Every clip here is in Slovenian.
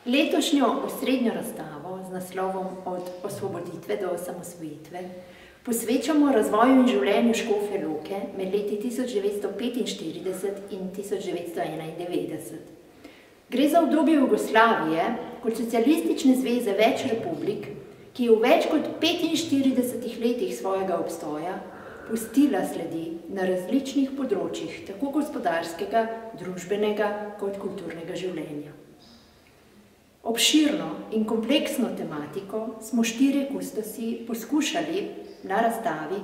Letošnjo osrednjo razstavo z naslovom Od osvoboditve do osamosvojitve posvečamo razvoju in življenju Škofje Loke med leti 1945 in 1991. Gre za obdobje Jugoslavije kot socialistične zveze več republik, ki je v več kot 45 letih svojega obstoja pustila sledi na različnih področjih, tako gospodarskega, družbenega kot kulturnega življenja. Obširno in kompleksno tematiko smo štirje kustosi poskušali na razstavi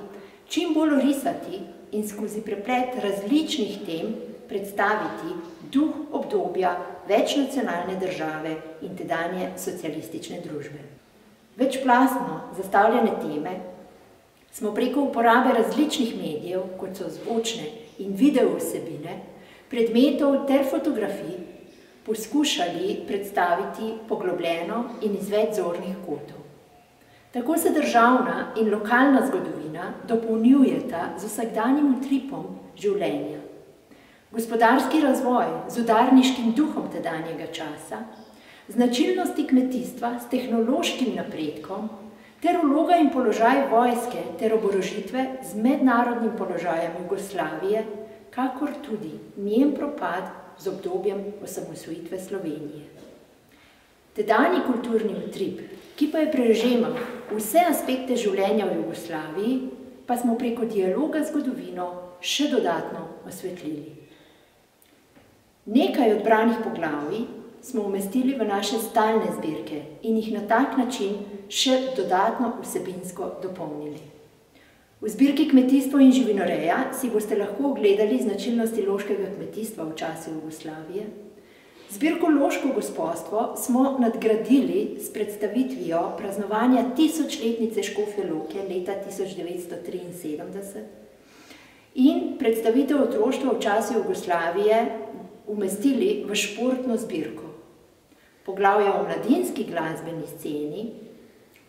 čim bolj orisati in skozi preplet različnih tem predstaviti duh obdobja večnacionalne države in tedanje socialistične družbe. Večplastno zastavljene teme smo preko uporabe različnih medijev, kot so zvočne in video vsebine, predmetov ter fotografij, poskušali predstaviti poglobljeno in iz več zornih kotov. Tako se državna in lokalna zgodovina dopolnjujeta z vsakdanjim utripom življenja. Gospodarski razvoj z udarniškim duhom tedanjega časa, značilnosti kmetijstva s tehnološkim napredkom ter vloga in položaj vojske ter oborožitve z mednarodnim položajem Jugoslavije, kakor tudi njen propad z obdobjem osamosvojitve Slovenije. Tedanji kulturni utrip, ki pa je prežemal vse aspekte življenja v Jugoslaviji, pa smo preko dialoga z zgodovino še dodatno osvetlili. Nekaj odbranih poglavij smo umestili v naše stalne zbirke in jih na tak način še dodatno vsebinsko dopolnili. V zbirki Kmetijstvo in živinoreja si boste lahko ogledali značilnosti loškega kmetijstva v času Jugoslavije. Zbirko Loško gospodstvo smo nadgradili s predstavitvijo praznovanja tisočletnice Škofje Loke leta 1973 in predstavitev otroštva v času Jugoslavije umestili v športno zbirko. Poglavje o mladinski glasbeni sceni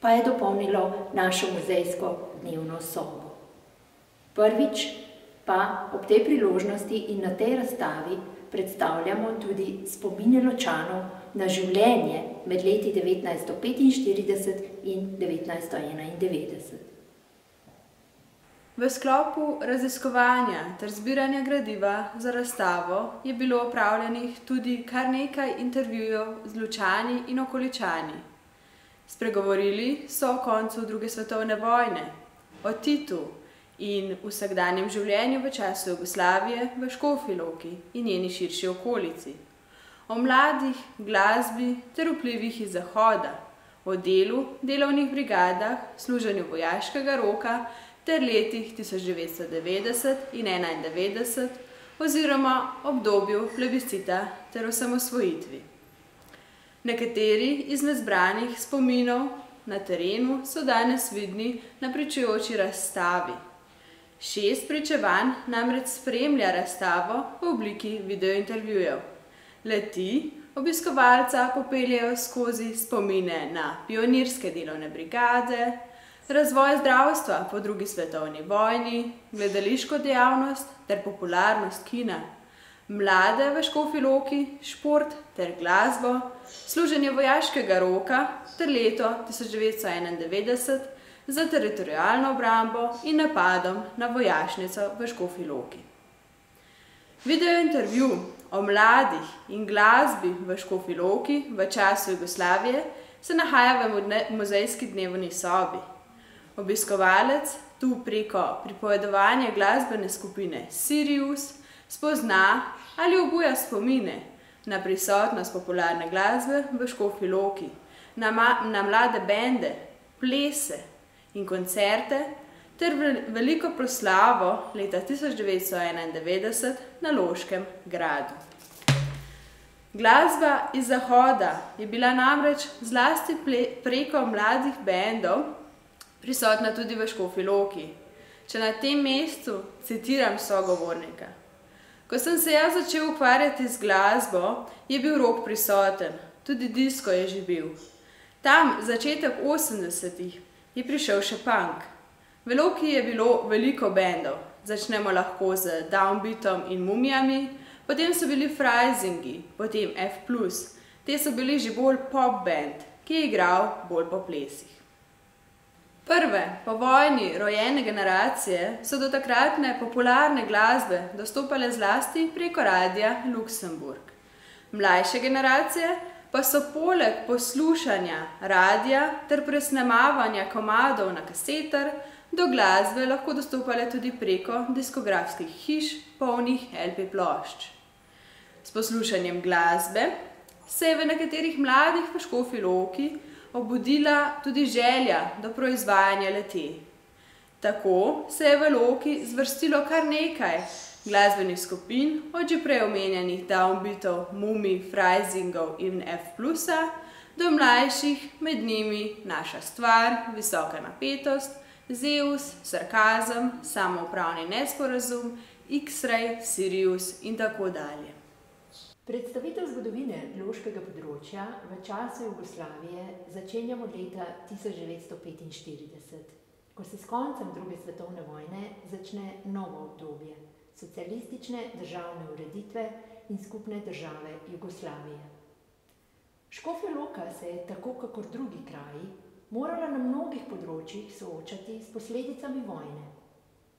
pa je dopolnilo našo muzejsko dnevno sobo. Prvič pa ob tej priložnosti in na tej razstavi predstavljamo tudi spomine Ločanov na življenje med leti 1945 in 1991. V sklopu raziskovanja ter zbiranja gradiva za razstavo je bilo opravljenih tudi kar nekaj intervjujev z Ločani in okoličani. Spregovorili so o koncu druge svetovne vojne, o Titu in vsakdanjem življenju v času Jugoslavije v Škofji Loki in njeni širši okolici, o mladih, glasbi ter vplivih iz Zahoda, o delu, delovnih brigadah, služenju vojaškega roka ter letih 1990 in 1991 oziroma obdobju plebiscita ter osamosvojitvi. Nekateri izmed zbranih spominov na terenu so danes vidni na pričujoči razstavi. 6 pričevanj namreč spremlja razstavo v obliki videointervjujev. Le-ti obiskovalca popeljejo skozi spomine na pionirske delovne brigade, razvoj zdravstva po drugi svetovni vojni, gledališko dejavnost ter popularnost kina, mlade v Škofji Loki, šport ter glasbo, služenje vojaškega roka ter leto 1991 za teritorialno obrambo in napadom na vojašnico v Škofji Loki. Videointervju o mladih in glasbi v Škofji Loki v času Jugoslavije se nahaja v muzejski dnevni sobi. Obiskovalec tu preko pripovedovanja glasbene skupine Sirius spozna ali obuja spomine na prisotnost popularne glasbe v Škofji Loki, na mlade bende, plese in koncerte ter veliko proslavo leta 1991 na Loškem gradu. Glasba iz Zahoda je bila namreč zlasti preko mladih bendov prisotna tudi v Škofji Loki. Če na tem mestu citiram sogovornika: "Ko sem se jaz začel ukvarjati z glasbo, je bil rock prisoten, tudi disko je že bil. Tam, začetek 80-ih, je prišel še punk. V Loki je bilo veliko bendov, začnemo lahko z Downbeatom in Mumijami, potem so bili Frajzingi, potem F+, Te so bili že bolj pop band, ki je igral bolj po plesih. Prve po vojni rojene generacije so do takratne popularne glasbe dostopale zlasti preko radia Luksemburg. Mlajše generacije pa so poleg poslušanja radia ter presnemavanja komadov na kasetar do glasbe lahko dostopale tudi preko diskografskih hiš polnih LP plošč. S poslušanjem glasbe se je v nekaterih mladih v Škofji Loki obudila tudi želja do proizvajanja le-te. Tako se je v Loki zvrstilo kar nekaj glasbenih skupin, od že prej omenjenih Downbeatov, Mumij, Freisingov in F plusa, do mlajših, med njimi Naša stvar, Visoka napetost, Zeus, Sarkazem, Samoupravni nesporazum, X-ray, Sirius in tako dalje. Predstavitev zgodovine loškega področja v času Jugoslavije začenjamo leta 1945, ko se s koncem druge svetovne vojne začne novo obdobje socialistične državne ureditve in skupne države Jugoslavije. Škofja Loka se je, tako kakor drugi kraji, morala na mnogih področjih soočati s posledicami vojne.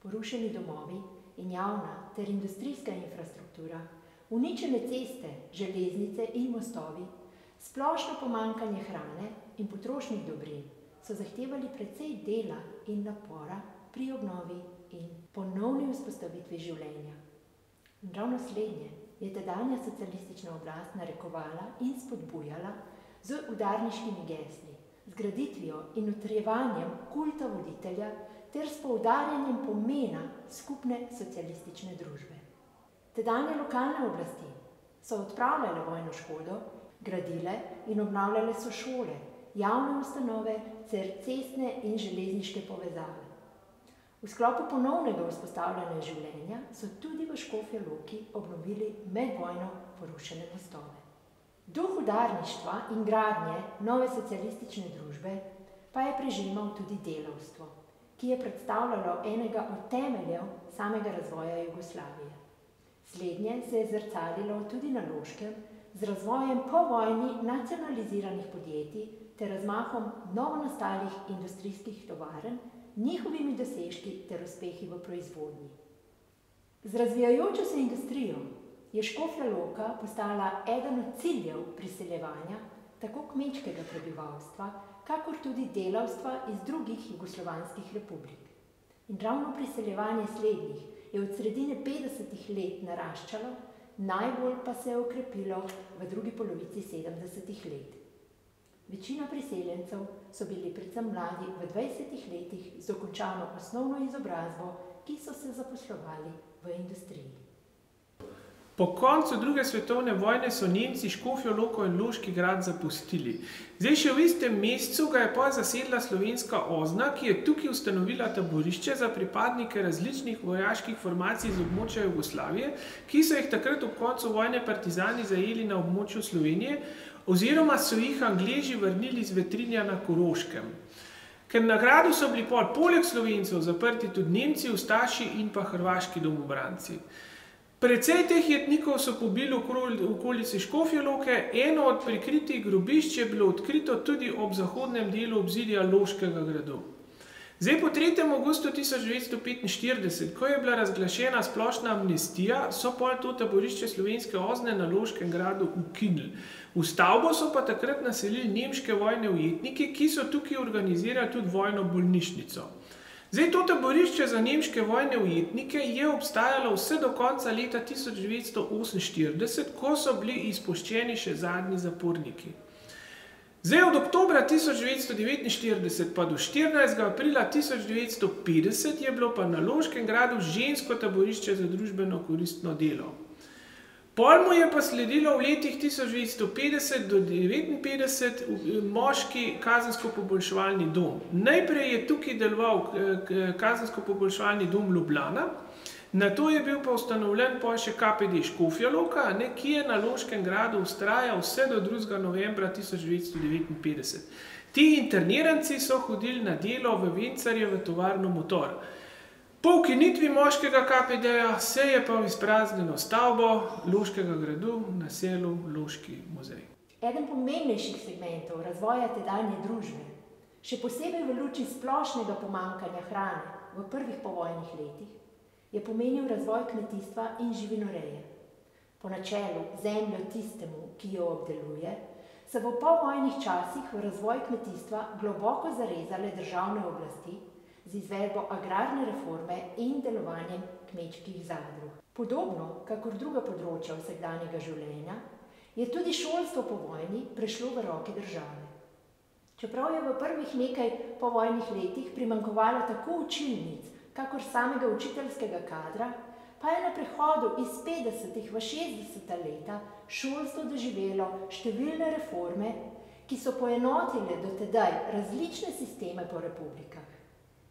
Porušeni domovi in javna ter industrijska infrastruktura, uničene ceste, železnice in mostovi, splošno pomanjkanje hrane in potrošnih dobrin so zahtevali precej dela in napora pri obnovi in ponovni vzpostavitvi življenja. In ravno slednje je tedanja socialistična oblast narekovala in spodbujala z udarniškimi gesli, z graditvijo in utrjevanjem kulta voditelja ter s poudarjanjem pomena skupne socialistične družbe. Tedanje lokalne oblasti so odpravljale vojno škodo, gradile in obnavljale so šole, javne ustanove ter cestne in železniške povezave. V sklopu ponovnega vzpostavljanja življenja so tudi v Škofji Loki obnovili medvojno porušene mostove. Duh udarništva in gradnje nove socialistične družbe pa je prežemal tudi delavstvo, ki je predstavljalo enega od temeljev samega razvoja Jugoslavije. Slednje se je zrcalilo tudi na Loškem z razvojem po vojni nacionaliziranih podjetij ter razmahom novonastalih industrijskih tovarn, njihovimi dosežki ter uspehi v proizvodnji. Z razvijajočo se industrijo je Škofja Loka postala eden od ciljev priseljevanja tako kmečkega prebivalstva, kakor tudi delavstva iz drugih jugoslovanskih republik. In ravno priseljevanje slednjih je od sredine 50. let naraščalo, najbolj pa se je okrepilo v drugi polovici 70. let. Večina priseljencev so bili predvsem mladi v 20 letih z dokončano osnovno izobrazbo, ki so se zaposlovali v industriji. Po koncu druge svetovne vojne so Nemci Škofjo Loko in Loški grad zapustili. Zdaj še v istem mesecu ga je pa zasedla slovenska OZNA, ki je tukaj ustanovila taborišče za pripadnike različnih vojaških formacij iz območja Jugoslavije, ki so jih takrat ob koncu vojne partizani zajeli na območju Slovenije, oziroma so jih Angleži vrnili z Vetrinja na Koroškem. Ker na gradu so bili poleg Slovencev zaprti tudi Nemci, ustaši in pa hrvaški domobranci. Precej teh jetnikov so pobili v okolici Škofje Loke, eno od prikritih grobišč je bilo odkrito tudi ob zahodnem delu obzidja Loškega gradu. Zdaj po 3. avgustu 1945, ko je bila razglašena splošna amnestija, so to taborišče slovenske OZNE na Loškem gradu ukinili. V stavbo so pa takrat naselili nemške vojne ujetniki, ki so tukaj organizirali tudi vojno bolnišnico. Zdaj, to taborišče za nemške vojne ujetnike je obstajalo vse do konca leta 1948, ko so bili izpuščeni še zadnji zaporniki. Zdaj, od oktobra 1949 pa do 14. aprila 1950 je bilo pa na Loškem gradu žensko taborišče za družbeno koristno delo. Pol mu je pa sledilo v letih 1950 do 1959 moški kazensko-poboljševalni dom. Najprej je tukaj deloval kazensko-poboljševalni dom Ljubljana, nato je bil pa ustanovljen še KPD Škofja Loka, ki je na Loškem gradu vztrajal vse do 2. novembra 1959. Ti interniranci so hodili na delo v Vencarjevo tovarno Motor. Po ukinitvi moškega KPD-ja se je pa izpraznilo stavbo Loškega gradu naselil Loški muzej. eden pomembnejših segmentov razvoja tedanje družbe, še posebej v luči splošnega pomanjkanja hrane v prvih povojnih letih, je pomenil razvoj kmetijstva in živinoreje. Po načelu zemljo tistemu, ki jo obdeluje, se v povojnih časih v razvoj kmetijstva globoko zarezale državne oblasti z izvedbo agrarne reforme in delovanjem kmečkih zadrug. Podobno, kakor druga področja vsakdanjega življenja, je tudi šolstvo po vojni prešlo v roke države. Čeprav je v prvih nekaj povojnih letih primanjkovalo tako učilnic, kakor samega učiteljskega kadra, pa je na prehodu iz 50. v 60. leta šolstvo doživelo številne reforme, ki so poenotile do tedaj različne sisteme po republikah.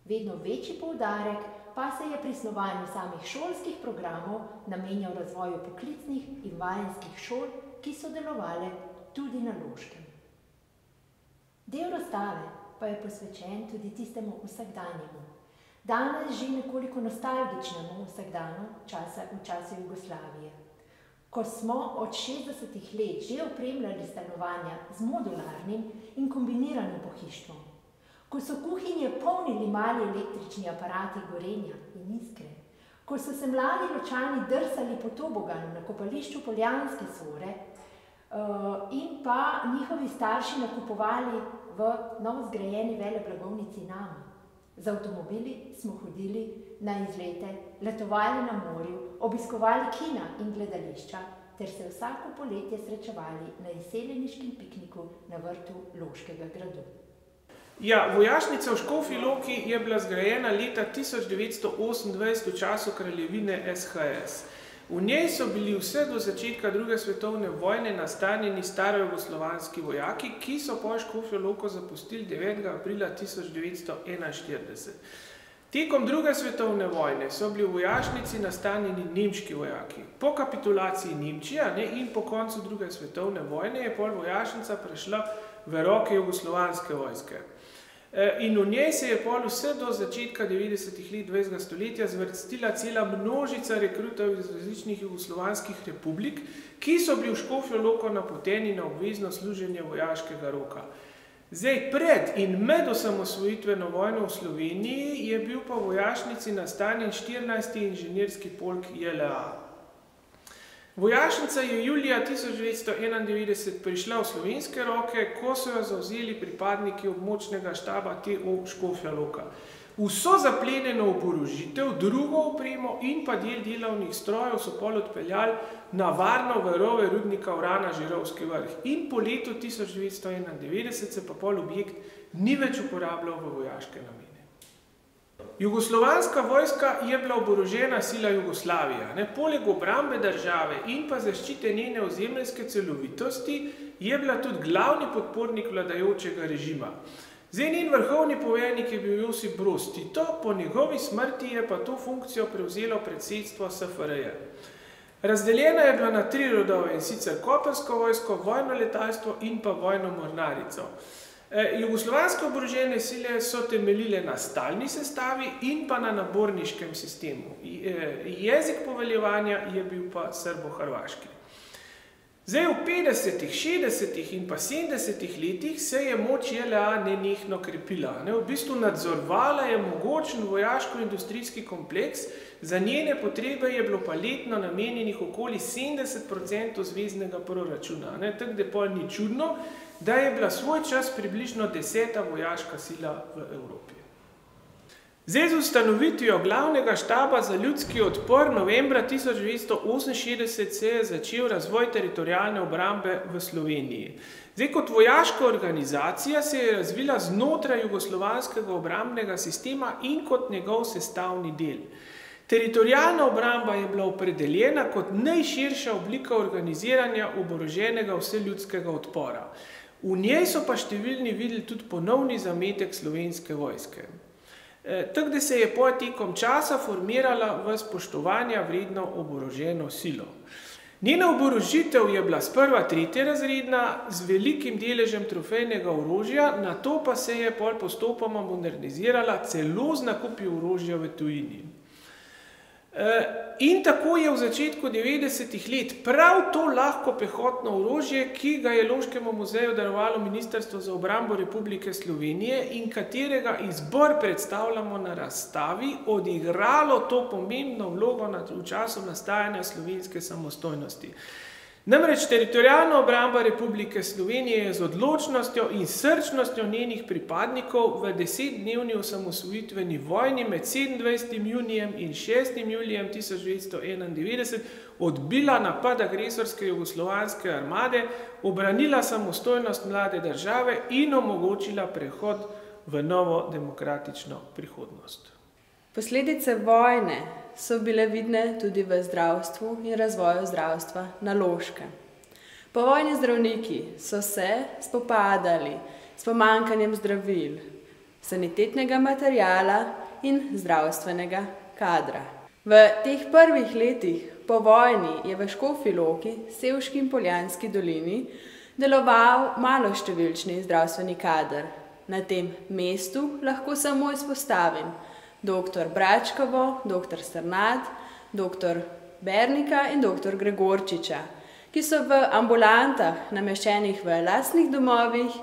Vedno večji poudarek pa se je pri snovanju samih šolskih programov namenjal razvoju poklicnih in vajenskih šol, ki so delovale tudi na Loškem. Del razstave pa je posvečen tudi tistemu vsakdanjemu, danes že nekoliko nostalgičnemu vsakdanu v času Jugoslavije, ko smo od 60. let že opremljali stanovanja z modularnim in kombiniranim pohištvom, ko so kuhinje polnili mali električni aparati gorenja in iskre, ko so se mladi Ločani drsali po toboganu na kopališču Poljanske Sore in pa njihovi starši nakupovali v novozgrajeni veleblagovnici Nama. Z avtomobili smo hodili na izlete, letovali na morju, obiskovali kina in gledališča ter se vsako poletje srečevali na izseljeniškem pikniku na vrtu Loškega gradu. Ja, vojašnica v Škofji Loki je bila zgrajena leta 1928 v času kraljevine SHS. V njej so bili vse do začetka druge svetovne vojne nastanjeni starojugoslovanski vojaki, ki so po Škofjo Loko zapustili 9. aprila 1941. Tekom druge svetovne vojne so bili v vojašnici nastanjeni nemški vojaki. Po kapitulaciji Nemčije in po koncu druge svetovne vojne je pol vojašnica prešla v roke jugoslovanske vojske. In v njej se je pol vse do začetka 90. let 20. stoletja zvrstila cela množica rekrutov iz različnih jugoslovanskih republik, ki so bili v Škofjo Loko napoteni na obvezno služenje vojaškega roka. Zdaj, pred in med osamosvojitveno vojno v Sloveniji je bil pa v vojašnici nastanjen 14. inženirski polk JLA. Vojašnica je julija 1991 prišla v slovenske roke, ko so jo zavzeli pripadniki območnega štaba TO Škofja Loka. Vso zaplenjeno oborožitev, drugo opremo in pa del delovnih strojev so pol odpeljali na varno v rove rudnika urana Žirovski vrh. In po letu 1991 se pa pol objekt ni več uporabljal v vojaške namene. Jugoslovanska vojska je bila oborožena sila Jugoslavije. Poleg obrambe države in pa zaščite njene ozemeljske celovitosti je bila tudi glavni podpornik vladajočega režima. Zdaj, njen vrhovni poveljnik je bil Josip Broz Tito, po njegovi smrti je pa to funkcijo prevzelo predsedstvo SFRJ. Razdeljena je bila na 3 rodove, in sicer kopensko vojsko, vojno letalstvo in pa vojno mornarico. Jugoslovanske oborožene sile so temeljile na stalni sestavi in pa na naborniškem sistemu. Jezik poveljevanja je bil pa srbo-hrvaški. Zdaj, v 50., 60. in pa 70. letih se je moč JLA nenehno krepila. V bistvu nadzorovala je mogočen vojaško-industrijski kompleks, za njene potrebe je bilo pa letno namenjenih okoli 70% zveznega proračuna. Tako da pol ni čudno, da je bila svoj čas približno 10. vojaška sila v Evropi. Zdaj, z ustanovitvijo glavnega štaba za ljudski odpor novembra 1968 se je začel razvoj teritorialne obrambe v Sloveniji. Zdaj, kot vojaška organizacija se je razvila znotraj jugoslovanskega obrambnega sistema in kot njegov sestavni del. Teritorialna obramba je bila opredeljena kot najširša oblika organiziranja oboroženega vseljudskega odpora. V njej so pa številni videli tudi ponovni zametek slovenske vojske. Tako da se je tekom časa formirala v spoštovanja vredno oboroženo silo. Njena oborožitev je bila sprva 3. razredna z velikim deležem trofejnega orožja, nato pa se je postopoma modernizirala celo z nakupi orožja v tujini. In tako je v začetku 90-ih let prav to lahko pehotno orožje, ki ga je Loškemu muzeju darovalo Ministrstvo za obrambo Republike Slovenije in katerega izbor predstavljamo na razstavi, odigralo to pomembno vlogo v času nastajanja slovenske samostojnosti. Namreč teritorialna obramba Republike Slovenije je z odločnostjo in srčnostjo njenih pripadnikov v 10-dnevni osamosvojitveni vojni med 27. junijem in 6. julijem 1991 odbila napad agresorske jugoslovanske armade, obranila samostojnost mlade države in omogočila prehod v novo demokratično prihodnost. Posledice vojne so bile vidne tudi v zdravstvu in razvoju zdravstva na Loškem. Povojni zdravniki so se spopadali s pomanjkanjem zdravil, sanitetnega materiala in zdravstvenega kadra. V teh prvih letih po vojni je v Škofji Loki, Sevški in Poljanski dolini deloval maloštevilčni zdravstveni kader. Na tem mestu lahko samo izpostavim dr. Bračkovo, dr. Strnad, dr. Bernika in dr. Gregorčiča, ki so v ambulantah nameščenih v lastnih domovih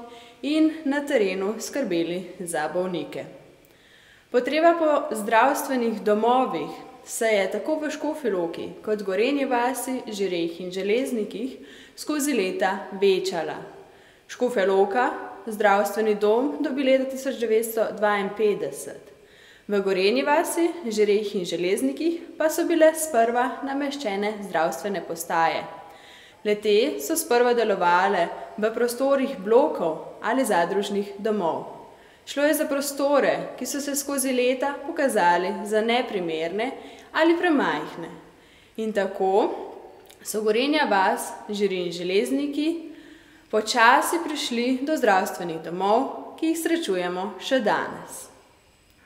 in na terenu skrbeli za bolnike. Potreba po zdravstvenih domovih se je tako v Škofji Loki kot Gorenji vasi, Žireh in Železnikih skozi leta večala. Škofja Loka zdravstveni dom dobi leta 1952. V Gorenji vasi, Žireh in Železnikih pa so bile sprva nameščene zdravstvene postaje. Le-te so sprva delovale v prostorih blokov ali zadružnih domov. Šlo je za prostore, ki so se skozi leta pokazali za neprimerne ali premajhne. In tako so Gorenja vas, Žireh in Železniki počasi prišli do zdravstvenih domov, ki jih srečujemo še danes.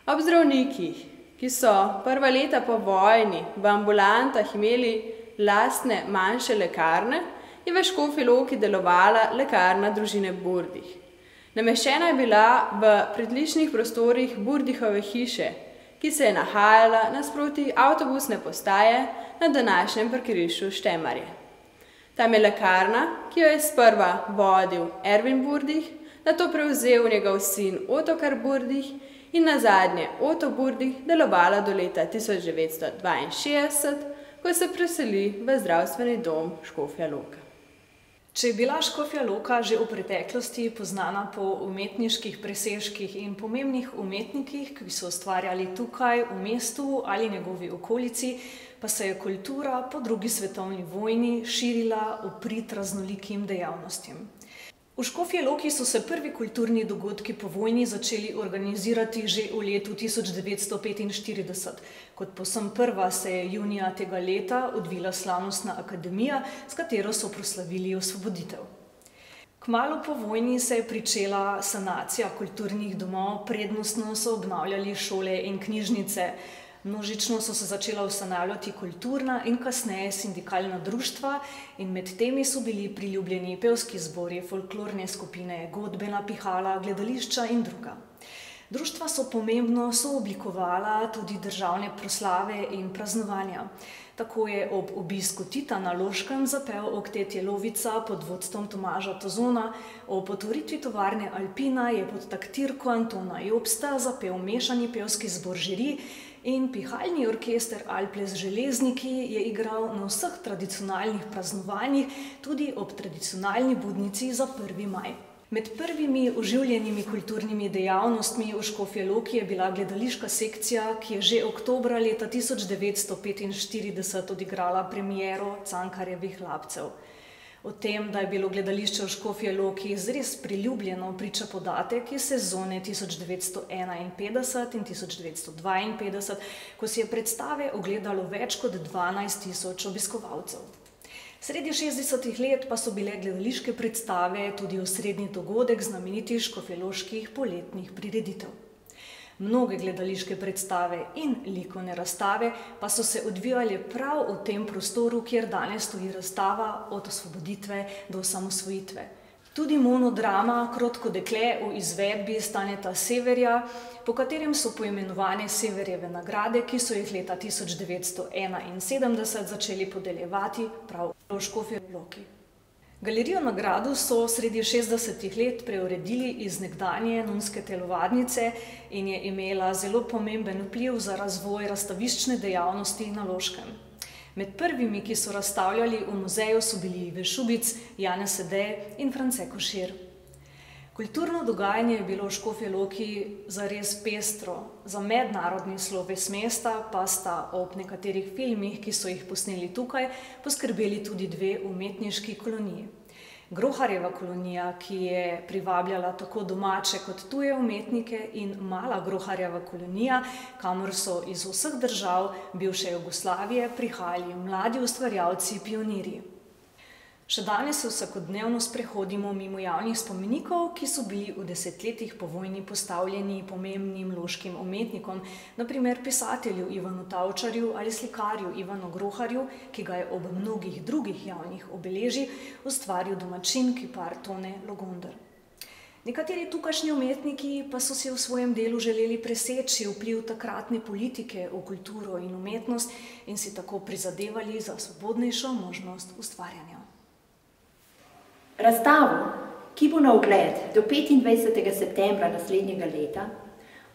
Ob zdravnikih, ki so prva leta po vojni v ambulantah imeli lastne manjše lekarne, je v Škofji Loki delovala lekarna družine Burdih. Nameščena je bila v pritličnih prostorih Burdihove hiše, ki se je nahajala nasproti avtobusne postaje na današnjem parkirišču Štemarje. Tam je lekarna, ki jo je sprva vodil Ervin Burdih, nato prevzel njegov sin Ottokar Burdih in nazadnje Otto Burdih delovala do leta 1962, ko se preseli v zdravstveni dom Škofja Loka. Če je bila Škofja Loka že v preteklosti poznana po umetniških presežkih in pomembnih umetnikih, ki so ustvarjali tukaj v mestu ali njegovi okolici, pa se je kultura po drugi svetovni vojni širila v prid raznolikim dejavnostim. V Škofji Loki so se prvi kulturni dogodki po vojni začeli organizirati že v letu 1945. Kot povsem prva se je junija tega leta odvila slavnostna akademija, s katero so proslavili osvoboditev. Kmalu po vojni se je pričela sanacija kulturnih domov, prednostno so obnavljali šole in knjižnice. Množično so se začela ustanavljati kulturna in kasneje sindikalna društva in med temi so bili priljubljeni pevski zbori, folklorne skupine, godbena pihala, gledališča in druga. Društva so pomembno sooblikovala tudi državne proslave in praznovanja. Tako je ob obisku Tita na Loškem zapel oktet Jelovica pod vodstvom Tomaža Tozona, ob otvoritvi tovarne Alpina je pod taktirko Antona Jobsta zapel mešani pevski zbor Žiri in pihalni orkester Alples Železniki je igral na vseh tradicionalnih praznovanjih, tudi ob tradicionalni budnici za 1. maj. Med prvimi oživljenimi kulturnimi dejavnostmi v Škofji Loki je bila gledališka sekcija, ki je že oktobra leta 1945 odigrala premiero Cankarjevih Hlapcev. O tem, da je bilo gledališče v Škofji Loki zres priljubljeno, priča podatek iz sezone 1951 in 1952, ko si je predstave ogledalo več kot 12.000 obiskovalcev. Sredi 60. let pa so bile gledališke predstave tudi osrednji dogodek znamenitih škofjeloških poletnih prireditev. Mnoge gledališke predstave in likovne razstave pa so se odvijale prav v tem prostoru, kjer danes stoji razstava od osvoboditve do osamosvojitve. Tudi monodrama Krotko dekle v izvedbi Staneta Severja, po katerem so poimenovane Severjeve nagrade, ki so jih leta 1971 začeli podeljevati prav v Škofji Loki. Galerijo Nagrado so sredi 60. let preuredili iz nekdanje nunske telovadnice in je imela zelo pomemben vpliv za razvoj razstaviščne dejavnosti na Loškem. Med prvimi, ki so razstavljali v muzeju, so bili Ive Šubic, Janez Sedej in France Košir. Kulturno dogajanje je bilo v Škofji Loki zares pestro. Za mednarodni sloves mesta pa sta ob nekaterih filmih, ki so jih posneli tukaj, poskrbeli tudi dve umetniški koloniji. Groharjeva kolonija, ki je privabljala tako domače kot tuje umetnike, in Mala Groharjeva kolonija, kamor so iz vseh držav bivše Jugoslavije prihajali mladi ustvarjalci pionirji. Še danes se vsakodnevno sprehodimo mimo javnih spomenikov, ki so bili v desetletjih po vojni postavljeni pomembnim loškim umetnikom, na primer pisatelju Ivanu Tavčarju ali slikarju Ivanu Groharju, ki ga je ob mnogih drugih javnih obeležij ustvaril domačin kipar Tone Logonder. Nekateri tukajšnji umetniki pa so si v svojem delu želeli preseči vpliv takratne politike v kulturo in umetnost in si tako prizadevali za svobodnejšo možnost ustvarjanja. Razstavo, ki bo na ogled do 25. septembra naslednjega leta,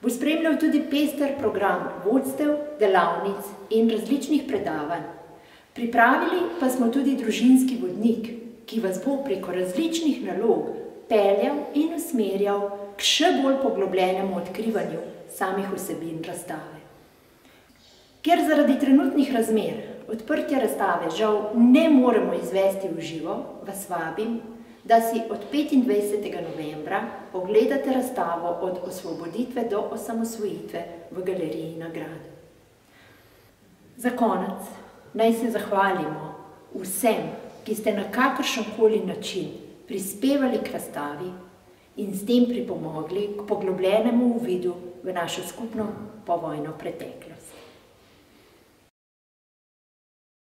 bo spremljal tudi pester program vodstev, delavnic in različnih predavanj. Pripravili pa smo tudi družinski vodnik, ki vas bo preko različnih nalog peljal in usmerjal k še bolj poglobljenemu odkrivanju samih vsebin razstave. Ker zaradi trenutnih razmer odprtja razstave žal ne moremo izvesti v živo, vas vabim, da si od 25. novembra ogledate razstavo od osvoboditve do osamosvojitve v Galeriji Nagrado. Za konec naj se zahvalimo vsem, ki ste na kakršenkoli način prispevali k razstavi in s tem pripomogli k poglobljenemu uvidu v našo skupno povojno preteklost.